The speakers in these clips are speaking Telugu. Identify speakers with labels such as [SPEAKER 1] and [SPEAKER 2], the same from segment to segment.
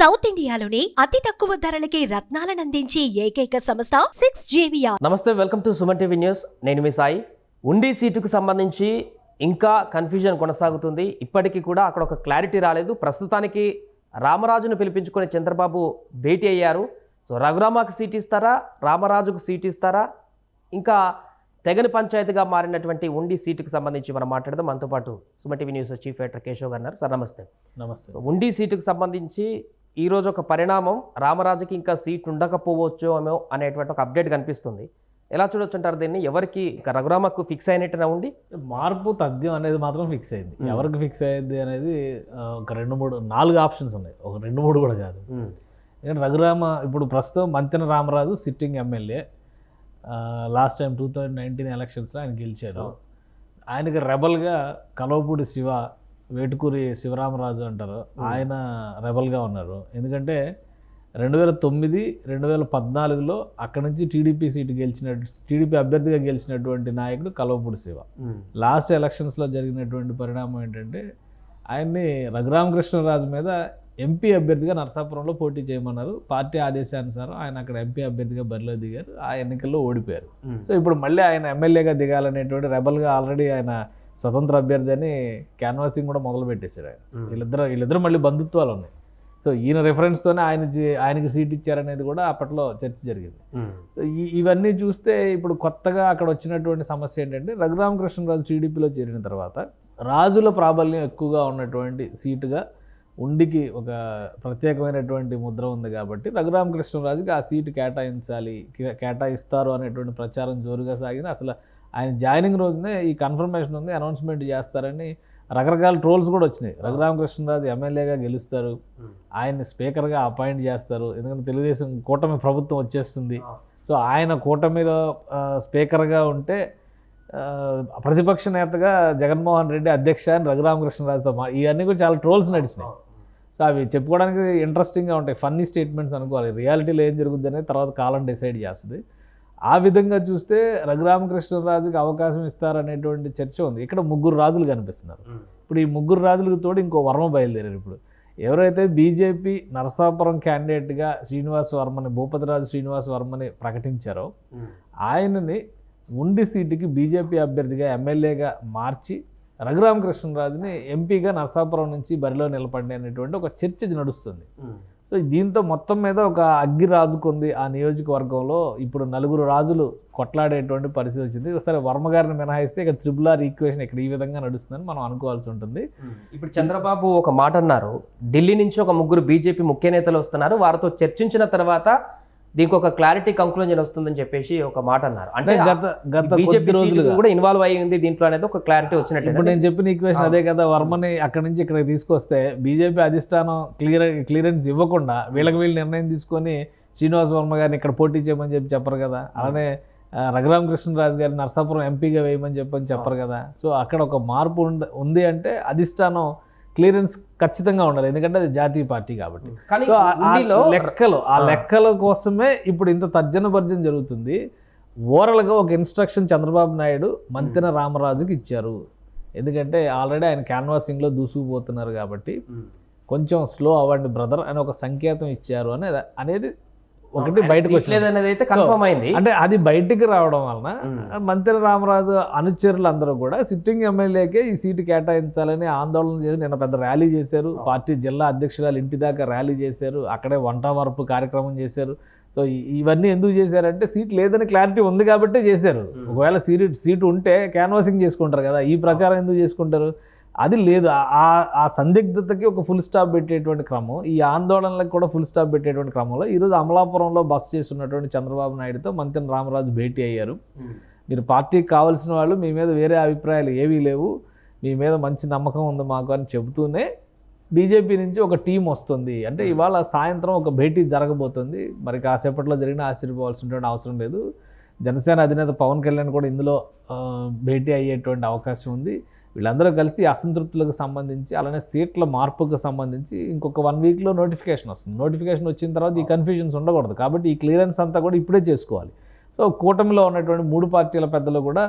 [SPEAKER 1] సౌత్ ఇండియాలోనే అతి తక్కువ ధరలకి రత్నాలను అందించే ఏకైక సంస్థ 6JVR.
[SPEAKER 2] నమస్తే, welcome to Suman TV news. నేను మీ సాయి. ఉండి సీటుకు సంబంధించి ఇంకా కన్ఫ్యూజన్ కొనసాగుతుంది. ఇప్పటికీ కూడా అక్కడ ఒక క్లారిటీ రాలేదు. ప్రస్తుతానికి రామరాజును పిలిపించుకుని చంద్రబాబు భేటీ అయ్యారు. సో రఘురామకు సీట్ ఇస్తారా, రామరాజుకు సీట్ ఇస్తారా, ఇంకా తెగని పంచాయతీగా మారినటువంటి ఉండి సీటుకు సంబంధించి మనం మాట్లాడదాం. మనతో పాటు Suman TV news chief editor Keshav గారు ఉన్నారు. సార్ నమస్తే.
[SPEAKER 3] నమస్తే.
[SPEAKER 2] ఉండి సీటుకు సంబంధించి ఈరోజు ఒక పరిణామం, రామరాజుకి ఇంకా సీట్ ఉండకపోవచ్చు ఏమో అనేటువంటి ఒక అప్డేట్ కనిపిస్తుంది. ఎలా చూడొచ్చు అంటారు దీన్ని? ఎవరికి ఇక రఘురామకు ఫిక్స్ అయినట్టుగా ఉండి
[SPEAKER 3] మార్పు తథ్యం అనేది మాత్రం ఫిక్స్ అయింది. ఎవరికి ఫిక్స్ అయ్యింది అనేది ఒక 2-3-4 ఆప్షన్స్ ఉన్నాయి, ఒక 2-3 కూడా కాదు. ఎందుకంటే రఘురామ ఇప్పుడు ప్రస్తుతం Mantena Ramaraju sitting MLA. Last time 2019 ఎలక్షన్స్లో ఆయన గెలిచారు. ఆయనకి రెబల్గా కలవపూడి శివ, వేటుకూరి శివరామరాజు అంటారు, ఆయన రెబల్గా ఉన్నారు. ఎందుకంటే 2009, 2014లో అక్కడ నుంచి టీడీపీ టీడీపీ అభ్యర్థిగా గెలిచినటువంటి నాయకుడు కలవపూడి శివ. లాస్ట్ ఎలక్షన్స్లో జరిగినటువంటి పరిణామం ఏంటంటే ఆయన్ని రఘురామకృష్ణరాజు మీద ఎంపీ అభ్యర్థిగా నరసాపురంలో పోటీ చేయమన్నారు. పార్టీ ఆదేశానుసారం ఆయన అక్కడ ఎంపీ అభ్యర్థిగా బరిలో దిగారు. ఆ ఎన్నికల్లో ఓడిపోయారు. సో ఇప్పుడు మళ్ళీ ఆయన ఎమ్మెల్యేగా దిగాలనేటువంటి రెబల్గా ఆల్రెడీ ఆయన స్వతంత్ర అభ్యర్థి అని క్యాన్వాసింగ్ కూడా మొదలు పెట్టేశారు. వీళ్ళిద్దరు మళ్ళీ బంధుత్వాలు ఉన్నాయి. సో ఈయన రెఫరెన్స్తోనే ఆయనకి సీట్ ఇచ్చారనేది కూడా అప్పట్లో చర్చ జరిగింది. సో ఇవన్నీ చూస్తే ఇప్పుడు కొత్తగా అక్కడ వచ్చినటువంటి సమస్య ఏంటంటే రఘురామకృష్ణరాజు టీడీపీలో చేరిన తర్వాత రాజుల ప్రాబల్యం ఎక్కువగా ఉన్నటువంటి సీటుగా ఉండికి ఒక ప్రత్యేకమైనటువంటి ముద్ర ఉంది కాబట్టి రఘురామకృష్ణరాజుకి ఆ సీటు కేటాయిస్తారు అనేటువంటి ప్రచారం జోరుగా సాగింది. అసలు ఆయన జాయినింగ్ రోజునే ఈ కన్ఫర్మేషన్ ఉంది, అనౌన్స్మెంట్ చేస్తారని రకరకాల ట్రోల్స్ కూడా వచ్చినాయి. రఘురామకృష్ణరాజు ఎమ్మెల్యేగా గెలుస్తారు, ఆయన్ని స్పీకర్గా అపాయింట్ చేస్తారు, ఎందుకంటే తెలుగుదేశం కూటమి ప్రభుత్వం వచ్చేస్తుంది. సో ఆయన కూటమిలో స్పీకర్గా ఉంటే ప్రతిపక్ష నేతగా జగన్మోహన్ రెడ్డి అధ్యక్ష అని రఘురామకృష్ణరాజుతో ఇవన్నీ కూడా చాలా ట్రోల్స్ నడిచినాయి. సో అవి చెప్పుకోవడానికి ఇంట్రెస్టింగ్గా ఉంటాయి, ఫన్నీ స్టేట్మెంట్స్ అనుకోవాలి. రియాలిటీలో ఏం జరుగుతుంది అనేది తర్వాత కాలం డిసైడ్ చేస్తుంది. ఆ విధంగా చూస్తే రఘురామకృష్ణరాజుకి అవకాశం ఇస్తారనేటువంటి చర్చ ఉంది. ఇక్కడ 3 రాజులు కనిపిస్తున్నారు. ఇప్పుడు ఈ 3 రాజులకు తోడు ఇంకో వర్మ బయలుదేరారు. ఇప్పుడు ఎవరైతే బీజేపీ నరసాపురం క్యాండిడేట్గా భూపతిరాజు శ్రీనివాస్ వర్మని ప్రకటించారో ఆయనని ఉండి సీటుకి బీజేపీ అభ్యర్థిగా ఎమ్మెల్యేగా మార్చి రఘురామకృష్ణరాజుని ఎంపీగా నరసాపురం నుంచి బరిలో నిలబడి అనేటువంటి ఒక చర్చ నడుస్తుంది. సో దీంతో మొత్తం మీద ఒక అగ్గి రాజుకుంది ఆ నియోజకవర్గంలో. ఇప్పుడు 4 రాజులు కొట్లాడేటువంటి పరిస్థితి వచ్చింది. సరే, వర్మ గారిని మినహాయిస్తే ఇక RRR ఈక్వేషన్ ఇక్కడ ఈ విధంగా నడుస్తుందని మనం అనుకోవాల్సి ఉంటుంది.
[SPEAKER 2] ఇప్పుడు చంద్రబాబు ఒక మాట అన్నారు, ఢిల్లీ నుంచి ఒక 3 బీజేపీ ముఖ్య నేతలు వస్తున్నారు, వారితో చర్చించిన తర్వాత దీనికి ఒక క్లారిటీ కంక్లూజన్ వస్తుందని చెప్పేసి ఒక మాట అన్నారు. అంటే
[SPEAKER 3] గత
[SPEAKER 2] బీజేపీ కూడా ఇన్వాల్వ్ అయ్యింది దీంట్లో అనేది ఒక క్లారిటీ వచ్చినట్టు.
[SPEAKER 3] ఇప్పుడు నేను చెప్పిన ఈక్వేషన్ అదే కదా. వర్మని అక్కడి నుంచి ఇక్కడికి తీసుకొస్తే బీజేపీ అధిష్టానం క్లియరెన్స్ ఇవ్వకుండా వీళ్ళు నిర్ణయం తీసుకొని శ్రీనివాస్ వర్మ గారిని ఇక్కడ పోటీ చేయమని చెప్పరు కదా. అలానే రఘురామకృష్ణరాజు గారిని నరసాపురం ఎంపీగా వేయమని చెప్పరు కదా. సో అక్కడ ఒక మార్పు ఉంది అంటే అధిష్టానం క్లియరెన్స్ ఖచ్చితంగా ఉండాలి, ఎందుకంటే అది జాతీయ పార్టీ కాబట్టి. ఆ లెక్కల కోసమే ఇప్పుడు ఇంత తర్జన భర్జన జరుగుతుంది. ఓవరాల్గా ఒక ఇన్స్ట్రక్షన్ చంద్రబాబు నాయుడు మంతెన రామరాజుకి ఇచ్చారు. ఎందుకంటే ఆల్రెడీ ఆయన క్యాన్వాసింగ్లో దూసుకుపోతున్నారు కాబట్టి కొంచెం స్లో అవ్వండి బ్రదర్ అని ఒక సంకేతం ఇచ్చారు అనేది ఒకటి బయటకు
[SPEAKER 2] వచ్చేది అయితే కన్ఫర్మ్ అయింది.
[SPEAKER 3] అంటే అది బయటికి రావడం వలన మంతెన రామరాజు అనుచరులు అందరూ కూడా సిట్టింగ్ ఎమ్మెల్యేకే ఈ సీటు కేటాయించాలని ఆందోళన చేసి నిన్న పెద్ద ర్యాలీ చేశారు. పార్టీ జిల్లా అధ్యక్షురాలు ఇంటి దాకా ర్యాలీ చేశారు, అక్కడే వంట వరపు కార్యక్రమం చేశారు. సో ఇవన్నీ ఎందుకు చేశారంటే సీట్ లేదని క్లారిటీ ఉంది కాబట్టి చేశారు. ఒకవేళ సీటు ఉంటే క్యాన్వాసింగ్ చేసుకుంటారు కదా, ఈ ప్రచారం ఎందుకు చేసుకుంటారు? అది లేదు. ఆ సందిగ్ధతకి ఒక ఫుల్ స్టాప్ పెట్టేటువంటి క్రమం, ఈ ఆందోళనలకు కూడా ఫుల్ స్టాప్ పెట్టేటువంటి క్రమంలో ఈరోజు అమలాపురంలో బస చేస్తున్నటువంటి చంద్రబాబు నాయుడుతో మంతెన రామరాజు భేటీ అయ్యారు. మీరు పార్టీకి కావాల్సిన వాళ్ళు, మీ మీద వేరే అభిప్రాయాలు ఏవీ లేవు, మీ మీద మంచి నమ్మకం ఉంది మాకు అని చెబుతూనే బీజేపీ నుంచి ఒక టీం వస్తుంది. అంటే ఇవాళ సాయంత్రం ఒక భేటీ జరగబోతుంది. మరి కాసేపట్లో జరిగిన ఆశ్చర్యపోవాల్సినటువంటి అవసరం లేదు. జనసేన అధినేత పవన్ కళ్యాణ్ కూడా ఇందులో భేటీ అయ్యేటువంటి అవకాశం ఉంది. వీళ్ళందరూ కలిసి అసంతృప్తులకు సంబంధించి అలానే సీట్ల మార్పుకు సంబంధించి ఇంకొక 1 వీక్లో నోటిఫికేషన్ వస్తుంది. నోటిఫికేషన్ వచ్చిన తర్వాత ఈ కన్ఫ్యూజన్స్ ఉండకూడదు కాబట్టి ఈ క్లియరెన్స్ అంతా కూడా ఇప్పుడే చేసుకోవాలి. సో కూటమిలో ఉన్నటువంటి 3 పార్టీల పెద్దలు కూడా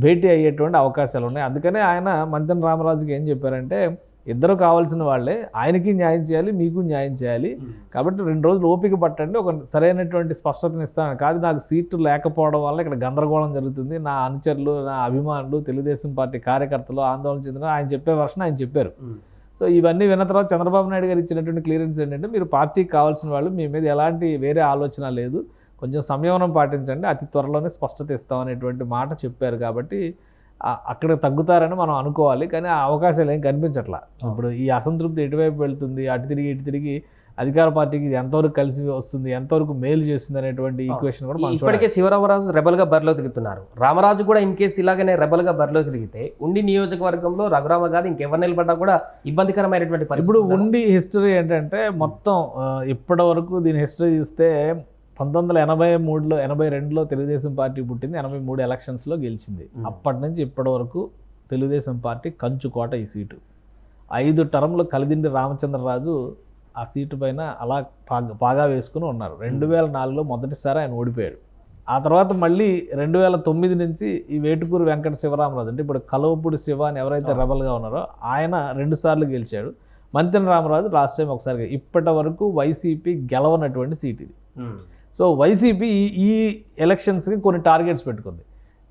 [SPEAKER 3] భేటీ అయ్యేటువంటి అవకాశాలు ఉన్నాయి. అందుకనే ఆయన మంతెన రామరాజుకి ఏం చెప్పారంటే ఇద్దరు కావాల్సిన వాళ్ళే, ఆయనకి న్యాయం చేయాలి, మీకు న్యాయం చేయాలి. కాబట్టి 2 రోజులు ఓపిక పట్టండి, ఒక సరైనటువంటి స్పష్టతను ఇస్తాను. కాదు నాకు సీటు లేకపోవడం వల్ల ఇక్కడ గందరగోళం జరుగుతుంది, నా అనుచరులు, నా అభిమానులు, తెలుగుదేశం పార్టీ కార్యకర్తలు ఆందోళన చెందిన ఆయన చెప్పే వర్షన్ ఆయన చెప్పారు. సో ఇవన్నీ విన్న తర్వాత చంద్రబాబు నాయుడు గారు ఇచ్చినటువంటి క్లియరెన్స్ ఏంటంటే, మీరు పార్టీకి కావాల్సిన వాళ్ళు, మీ మీద ఎలాంటి వేరే ఆలోచన లేదు, కొంచెం సంయమనం పాటించండి, అతి త్వరలోనే స్పష్టత ఇస్తామనేటువంటి మాట చెప్పారు. కాబట్టి అక్కడ తగ్గుతారని మనం అనుకోవాలి, కానీ ఆ అవకాశాలు ఏం కనిపించట్లా. ఇప్పుడు ఈ అసంతృప్తి ఎటువైపు వెళ్తుంది, అటు తిరిగి అధికార పార్టీకి ఇది ఎంతవరకు కలిసి వస్తుంది, ఎంతవరకు మేలు చేస్తుంది అనేటువంటి ఈక్వేషన్ కూడా మనం
[SPEAKER 2] ఇప్పటికే శివరామరాజు రెబల్గా బరిలో దిగుతున్నారు. రామరాజు కూడా ఇన్ కేసు ఇలాగనే రెబల్గా బరిలో దిగితే ఉండి నియోజకవర్గంలో రఘురామ కాదు ఇంకెవరు నిలబడ్డా కూడా ఇబ్బందికరమైనటువంటి పరిస్థితి.
[SPEAKER 3] ఇప్పుడు ఉండి హిస్టరీ ఏంటంటే మొత్తం ఇప్పటి వరకు దీని హిస్టరీ చూస్తే 1983లో 82లో తెలుగుదేశం పార్టీ పుట్టింది, 83 ఎలక్షన్స్లో గెలిచింది. అప్పటి నుంచి ఇప్పటి వరకు తెలుగుదేశం పార్టీ కంచుకోట ఈ సీటు. 5 టర్మ్లు కలిదిండి రామచంద్రరాజు ఆ సీటు పైన అలా పాగా వేసుకుని ఉన్నారు. 2004లో మొదటిసారి ఆయన ఓడిపోయాడు. ఆ తర్వాత మళ్ళీ 2009 నుంచి ఈ వేటుకూరు వెంకట శివరామరాజు, అంటే ఇప్పుడు కలవపూడి శివ అని ఎవరైతే రెబల్గా ఉన్నారో ఆయన 2 సార్లు గెలిచాడు. మంతెన రామరాజు లాస్ట్ టైం ఒకసారి. ఇప్పటి వరకు వైసీపీ గెలవనటువంటి సీట్ ఇది. సో వైసీపీ ఈ ఎలక్షన్స్కి కొన్ని టార్గెట్స్ పెట్టుకుంది.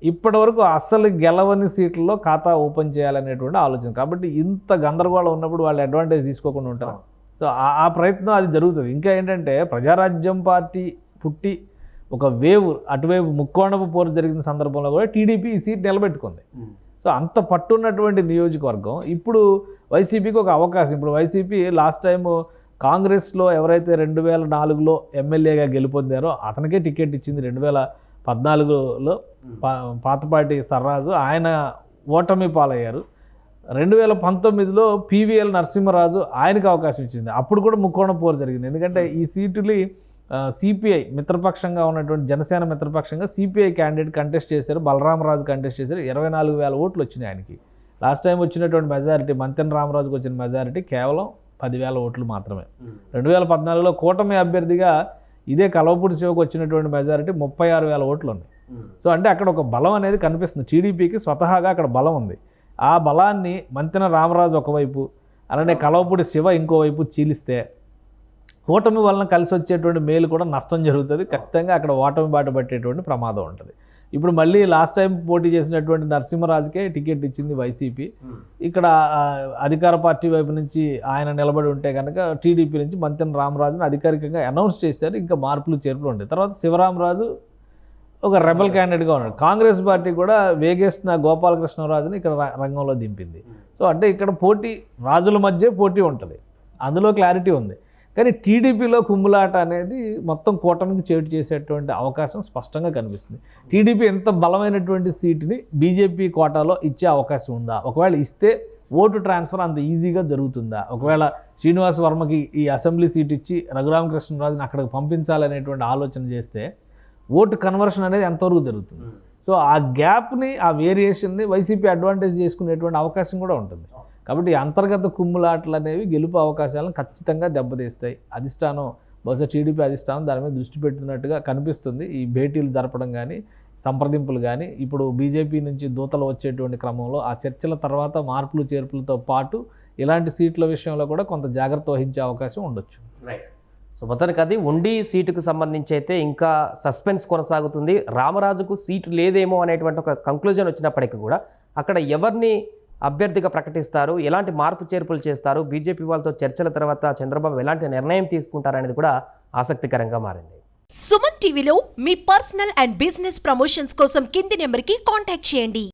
[SPEAKER 3] ఇప్పటి వరకు అస్సలు గెలవని సీట్లలో ఖాతా ఓపెన్ చేయాలనేటువంటి ఆలోచన. కాబట్టి ఇంత గందరగోళం ఉన్నప్పుడు వాళ్ళు అడ్వాంటేజ్ తీసుకోకుండా ఉంటారు. సో ఆ ప్రయత్నం అది జరుగుతుంది. ఇంకా ఏంటంటే ప్రజారాజ్యం పార్టీ పుట్టి ఒక వేవ్ అటువైపు ముక్కోణపు పోరు జరిగిన సందర్భంలో కూడా టీడీపీ ఈ సీట్ నిలబెట్టుకుంది. సో అంత పట్టున్నటువంటి నియోజకవర్గం ఇప్పుడు వైసీపీకి ఒక అవకాశం. ఇప్పుడు వైసీపీ లాస్ట్ టైం కాంగ్రెస్లో ఎవరైతే 2004లో ఎమ్మెల్యేగా గెలుపొందారో అతనికే టికెట్ ఇచ్చింది. 2014లో పాతపాటి సర్రాజు, ఆయన ఓటమి పాలయ్యారు. 2019లో పివిఎల్ నరసింహరాజు, ఆయనకు అవకాశం ఇచ్చింది. అప్పుడు కూడా ముక్కోణ పోరు జరిగింది. ఎందుకంటే ఈ సీటుని సిపిఐ మిత్రపక్షంగా ఉన్నటువంటి జనసేన మిత్రపక్షంగా సిపిఐ క్యాండిడేట్ కంటెస్ట్ చేశారు, బలరామరాజు కంటెస్ట్ చేశారు. 24,000 ఓట్లు వచ్చినాయి ఆయనకి. లాస్ట్ టైం వచ్చినటువంటి మెజారిటీ మంతెన రామరాజుకు వచ్చిన మెజారిటీ కేవలం 10,000 ఓట్లు మాత్రమే. 2014లో కూటమి అభ్యర్థిగా ఇదే కలవపూడి శివకు వచ్చినటువంటి మెజారిటీ 36,000 ఓట్లు ఉన్నాయి. సో అంటే అక్కడ ఒక బలం అనేది కనిపిస్తుంది. టీడీపీకి స్వతహాగా అక్కడ బలం ఉంది. ఆ బలాన్ని మంతెన రామరాజు ఒకవైపు, అలానే కలవపూడి శివ ఇంకోవైపు చీలిస్తే కూటమి వలన కలిసి వచ్చేటువంటి మేలు కూడా నష్టం జరుగుతుంది. ఖచ్చితంగా అక్కడ ఓటమి బాట పట్టేటువంటి ప్రమాదం ఉంటుంది. ఇప్పుడు మళ్ళీ లాస్ట్ టైం పోటీ చేసినటువంటి నరసింహరాజుకే టికెట్ ఇచ్చింది వైసీపీ. ఇక్కడ అధికార పార్టీ వైపు నుంచి ఆయన నిలబడి ఉంటే కనుక టీడీపీ నుంచి మంతెన రామరాజుని అధికారికంగా అనౌన్స్ చేశారు. ఇంకా మార్పులు చేర్పులు ఉంటాయి. తర్వాత శివరామరాజు ఒక రెబల్ క్యాండిడేట్గా ఉన్నాడు. కాంగ్రెస్ పార్టీ కూడా వేగేసిన గోపాలకృష్ణరాజుని ఇక్కడ రంగంలో దింపింది. సో అంటే ఇక్కడ పోటీ రాజుల మధ్య పోటీ ఉంటుంది, అందులో క్లారిటీ ఉంది. కానీ టీడీపీలో కుమ్ములాట అనేది మొత్తం కూటమికి చేటు చేసేటువంటి అవకాశం స్పష్టంగా కనిపిస్తుంది. టీడీపీ ఎంత బలమైనటువంటి సీటుని బీజేపీ కోటాలో ఇచ్చే అవకాశం ఉందా? ఒకవేళ ఇస్తే ఓటు ట్రాన్స్ఫర్ అంత ఈజీగా జరుగుతుందా? ఒకవేళ శ్రీనివాస్ వర్మకి ఈ అసెంబ్లీ సీట్ ఇచ్చి రఘురామకృష్ణరాజుని అక్కడికి పంపించాలనేటువంటి ఆలోచన చేస్తే ఓటు కన్వర్షన్ అనేది ఎంతవరకు జరుగుతుంది? సో ఆ గ్యాప్ని, ఆ వేరియేషన్ని వైసీపీ అడ్వాంటేజ్ చేసుకునేటువంటి అవకాశం కూడా ఉంటుంది. కాబట్టి అంతర్గత కుమ్ములాటలు అనేవి గెలుపు అవకాశాలను ఖచ్చితంగా దెబ్బతీస్తాయి. అధిష్టానం, బహుశా టీడీపీ అధిష్టానం దాని మీద దృష్టి పెట్టినట్టుగా కనిపిస్తుంది. ఈ భేటీలు జరపడం కానీ, సంప్రదింపులు కానీ, ఇప్పుడు బీజేపీ నుంచి దూతలు వచ్చేటువంటి క్రమంలో ఆ చర్చల తర్వాత మార్పులు చేర్పులతో పాటు ఇలాంటి సీట్ల విషయంలో కూడా కొంత జాగ్రత్త వహించే అవకాశం ఉండొచ్చు.
[SPEAKER 2] రైట్. సో మొత్తానికి అది ఉండి సీటుకు సంబంధించి అయితే ఇంకా సస్పెన్స్ కొనసాగుతుంది. రామరాజుకు సీటు లేదేమో అనేటువంటి ఒక కంక్లూజన్ వచ్చినప్పటికీ కూడా అక్కడ ఎవరిని అభ్యర్థిగా ప్రకటిస్తారు, ఎలాంటి మార్పు చేర్పులు చేస్తారు, బీజేపీ వాళ్ళతో చర్చల తర్వాత చంద్రబాబు ఎలాంటి నిర్ణయం తీసుకుంటారనేది కూడా ఆసక్తికరంగా మారింది.
[SPEAKER 1] సుమన్ టీవీలో మీ పర్సనల్ అండ్ బిజినెస్ ప్రమోషన్స్ కోసం కింది నెంబర్కి కాంటాక్ట్ చేయండి.